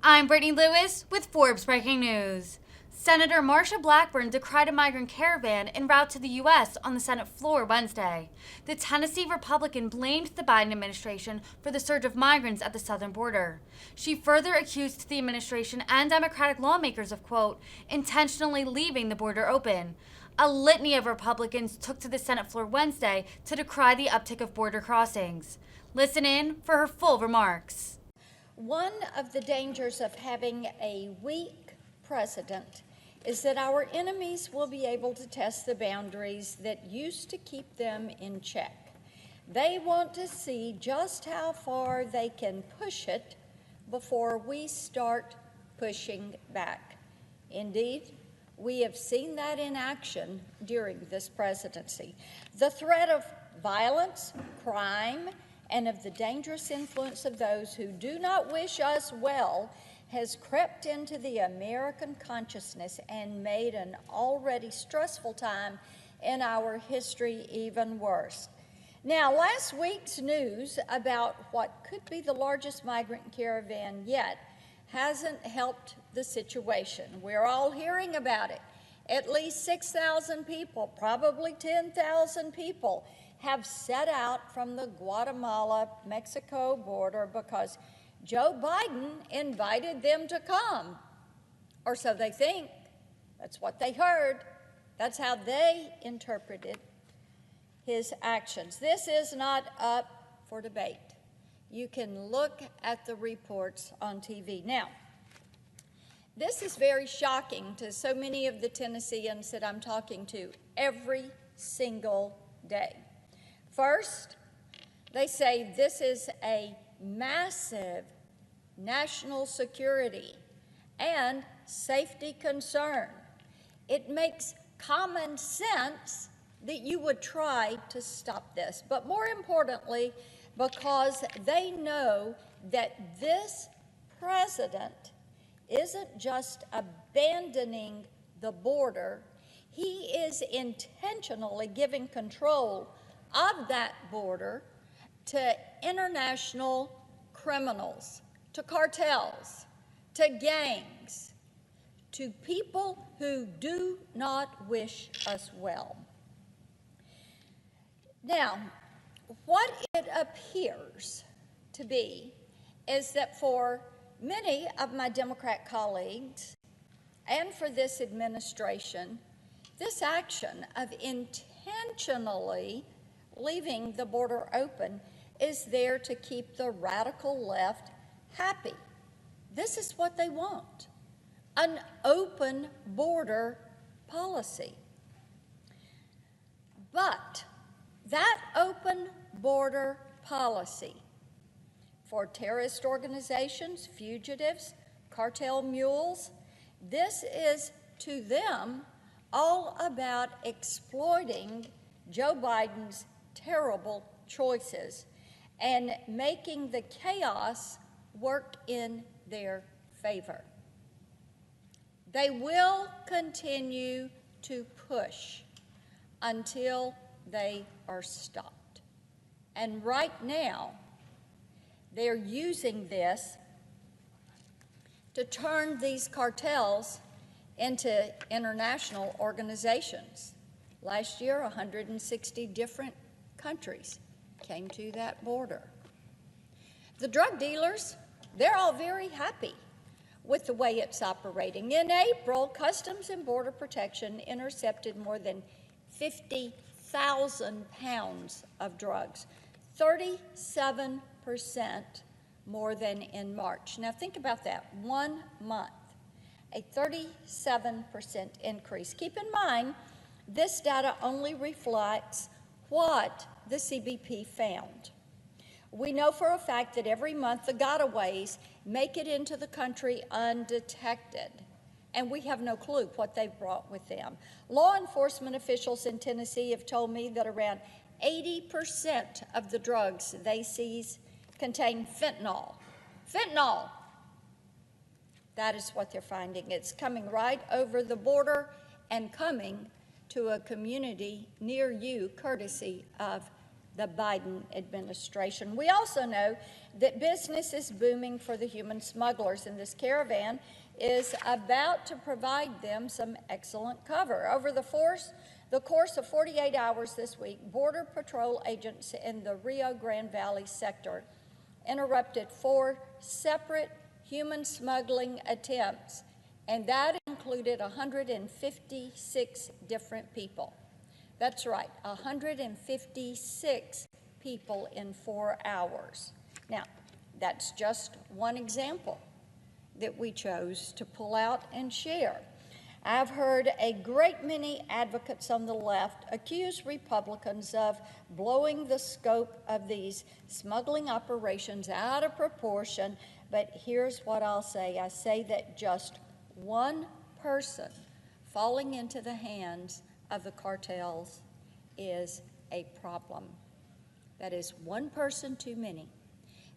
I'm Brittany Lewis with Forbes Breaking News. Senator Marsha Blackburn decried a migrant caravan en route to the U.S. on the Senate floor Wednesday. The Tennessee Republican blamed the Biden administration for the surge of migrants at the southern border. She further accused the administration and Democratic lawmakers of, quote, intentionally leaving the border open. A litany of Republicans took to the Senate floor Wednesday to decry the uptick of border crossings. Listen in for her full remarks. One of the dangers of having a weak president is that our enemies will be able to test the boundaries that used to keep them in check. They want to see just how far they can push it before we start pushing back. Indeed, we have seen that in action during this presidency. The threat of violence, crime, and of the dangerous influence of those who do not wish us well has crept into the American consciousness and made an already stressful time in our history even worse. Now, last week's news about what could be the largest migrant caravan yet hasn't helped the situation. We're all hearing about it. At least 6,000 people, probably 10,000 people, have set out from the Guatemala-Mexico border because Joe Biden invited them to come, or so they think. That's what they heard. That's how they interpreted his actions. This is not up for debate. You can look at the reports on TV. Now, this is very shocking to so many of the Tennesseans that I'm talking to every single day. First, they say this is a massive national security and safety concern. It makes common sense that you would try to stop this, but more importantly, because they know that this president isn't just abandoning the border, he is intentionally giving control of that border to international criminals, to cartels, to gangs, to people who do not wish us well. Now, what it appears to be is that for many of my Democrat colleagues and for this administration, this action of intentionally leaving the border open is there to keep the radical left happy. This is what they want, an open border policy. But that open border policy for terrorist organizations, fugitives, cartel mules, this is to them all about exploiting Joe Biden's terrible choices and making the chaos work in their favor. They will continue to push until they are stopped. And right now, they're using this to turn these cartels into international organizations. Last year, 160 different countries came to that border. The drug dealers, they're all very happy with the way it's operating. In April, Customs and Border Protection intercepted more than 50,000 pounds of drugs, 37% more than in March. Now think about that, 1 month, a 37% increase. Keep in mind, this data only reflects what the CBP found. We know for a fact that every month the gotaways make it into the country undetected, and we have no clue what they've brought with them. Law enforcement officials in Tennessee have told me that around 80% of the drugs they seize contain fentanyl. Fentanyl! That is what they're finding. It's coming right over the border and coming to a community near you, courtesy of the Biden administration. We also know that business is booming for the human smugglers, and this caravan is about to provide them some excellent cover. Over the course of 48 hours this week, Border Patrol agents in the Rio Grande Valley sector interrupted 4 separate human smuggling attempts, and that included 156 different people. That's right, 156 people in 4 hours. Now, that's just one example that we chose to pull out and share. I've heard a great many advocates on the left accuse Republicans of blowing the scope of these smuggling operations out of proportion, but here's what I'll say. I say that just one person falling into the hands of the cartels is a problem. That is one person too many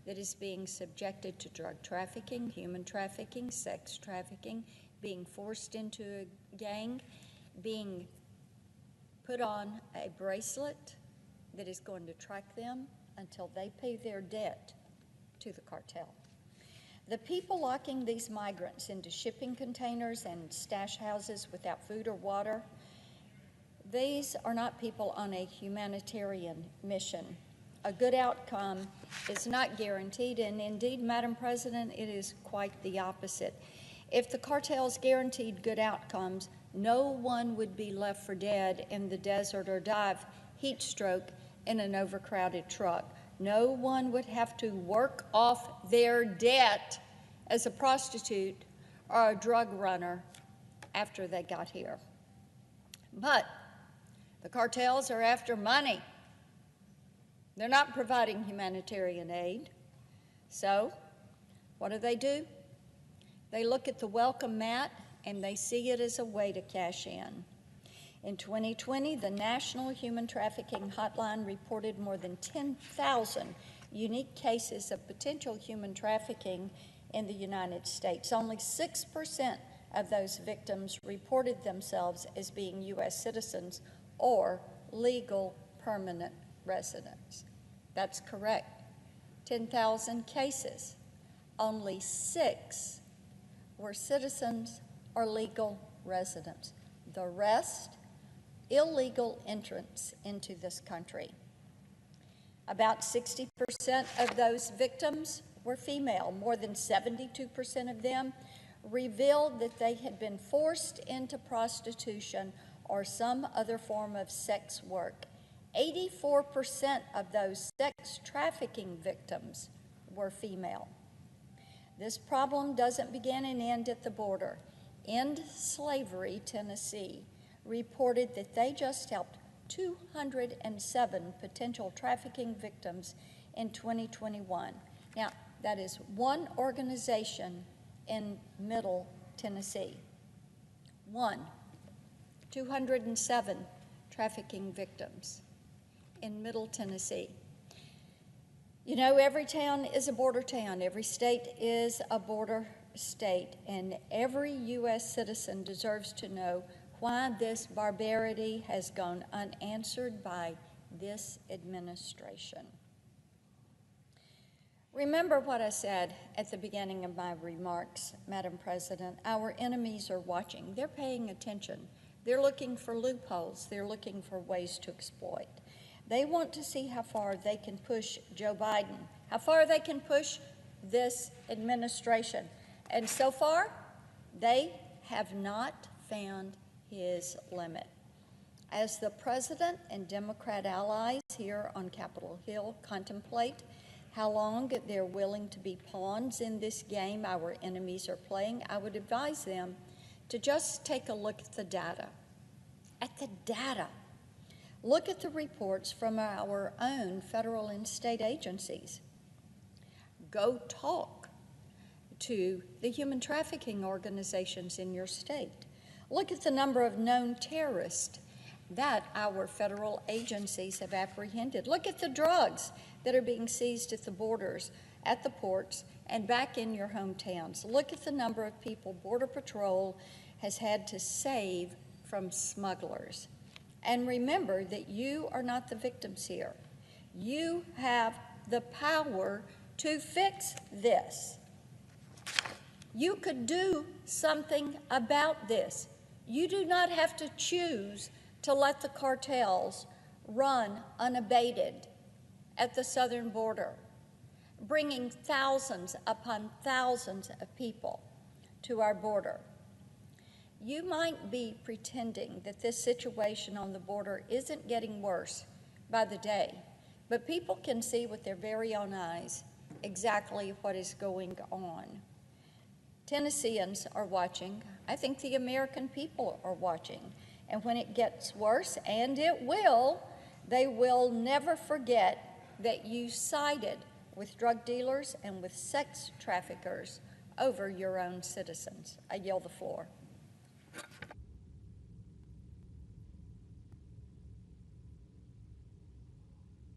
that is being subjected to drug trafficking, human trafficking, sex trafficking, being forced into a gang, being put on a bracelet that is going to track them until they pay their debt to the cartel. The people locking these migrants into shipping containers and stash houses without food or water, these are not people on a humanitarian mission. A good outcome is not guaranteed, and indeed, Madam President, it is quite the opposite. If the cartels guaranteed good outcomes, no one would be left for dead in the desert or die of heat stroke in an overcrowded truck. No one would have to work off their debt as a prostitute or a drug runner after they got here. But the cartels are after money. They're not providing humanitarian aid. So, what do? They look at the welcome mat and they see it as a way to cash in. In 2020, the National Human Trafficking Hotline reported more than 10,000 unique cases of potential human trafficking in the United States. Only 6% of those victims reported themselves as being U.S. citizens or legal permanent residents. That's correct. 10,000 cases. Only 6 were citizens or legal residents. The rest, illegal entrants into this country. About 60% of those victims were female. More than 72% of them revealed that they had been forced into prostitution or some other form of sex work. 84% of those sex trafficking victims were female. This problem doesn't begin and end at the border. End Slavery Tennessee reported that they just helped 207 potential trafficking victims in 2021. Now, that is one organization in Middle Tennessee. 207 trafficking victims in Middle Tennessee. You know, every town is a border town. Every state is a border state. And every U.S. citizen deserves to know why this barbarity has gone unanswered by this administration. Remember what I said at the beginning of my remarks, Madam President. Our enemies are watching. They're paying attention. They're looking for loopholes. They're looking for ways to exploit. They want to see how far they can push Joe Biden, how far they can push this administration. And so far, they have not found his limit. As the president and Democrat allies here on Capitol Hill contemplate how long they're willing to be pawns in this game our enemies are playing, I would advise them to just take a look at the data. Look at the reports from our own federal and state agencies. Go talk to the human trafficking organizations in your state. Look at the number of known terrorists that our federal agencies have apprehended. Look at the drugs that are being seized at the borders, at the ports, and back in your hometowns. Look at the number of people Border Patrol has had to save from smugglers. And remember that you are not the victims here. You have the power to fix this. You could do something about this. You do not have to choose to let the cartels run unabated at the southern border, bringing thousands upon thousands of people to our border. You might be pretending that this situation on the border isn't getting worse by the day, but people can see with their very own eyes exactly what is going on. Tennesseans are watching. I think the American people are watching. And when it gets worse, and it will, they will never forget that you sided with drug dealers and with sex traffickers over your own citizens. I yield the floor.